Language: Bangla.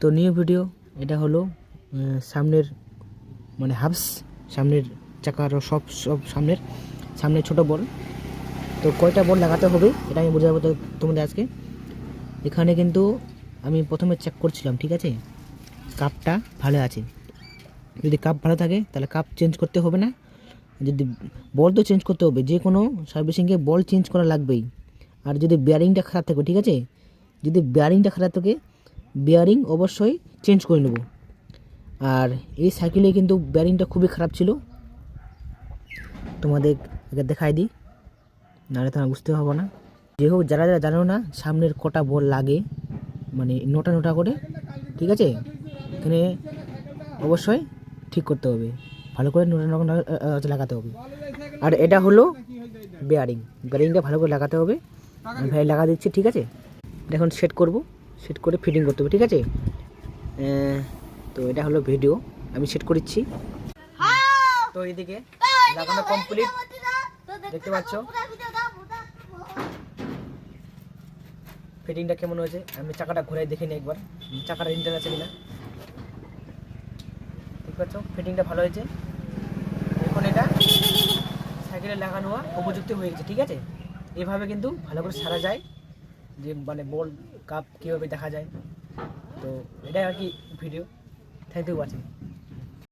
তো নিউ ভিডিও এটা হলো সামনের মানে হাবস সামনের চাকার সব সামনে ছোট বল। তো কয়টা বল লাগাতে হবে এটা আমি বোঝাবো তো তোমাদের আজকে। এখানে কিন্তু আমি প্রথমে চেক করছিলাম, ঠিক আছে, কাপটা ভালো আছে। যদি কাপ ভালো থাকে তাহলে কাপ চেঞ্জ করতে হবে না, যদি বল তো চেঞ্জ করতে হবে, যে কোনো সার্ভিসিংয়ে বল চেঞ্জ করা লাগবেই। আর যদি বেয়ারিংটা খারাপ থাকে, ঠিক আছে, যদি বেয়ারিংটা খারাপ থাকে বেয়ারিং অবশ্যই চেঞ্জ করে নেব। আর এই সাইকেলে কিন্তু বেয়ারিংটা খুবই খারাপ ছিল, তোমাদের দেখাই দিই, নাহলে তোমার বুঝতে পারবো না। যে হোক, যারা যারা জানো না সামনের কটা বল লাগে মানে নটা করে, ঠিক আছে, এখানে অবশ্যই ঠিক করতে হবে, ভালো করে নটা লাগাতে হবে। আর এটা হলো বেয়ারিংটা ভালো করে লাগাতে হবে। আমি ভাই লাগা দিচ্ছি, ঠিক আছে। এখন সেট করব, সেট করে ফিটিং করতে হবে, ঠিক আছে। তো এটা হলো ভিডিও, আমি সেট করেছি। তো এইদিকে লাগানো কমপ্লিট, দেখতে পাচ্ছ ফিটিংটা কেমন হয়েছে। আমি চাকাটা ঘুরে দেখে নিই একবার, চাকাটা ইন্টার আছে কিনা। ঠিক পাচ্ছ ফিটিংটা ভালো হয়েছে। এখন এটা সাইকেলে লাগানো উপযুক্ত হয়ে গেছে, ঠিক আছে। এভাবে কিন্তু ভালো করে সারা যায়, যে মানে বল কাপ কীভাবে দেখা যায়। তো এটাই আর কি ভিডিও। Thank you watching.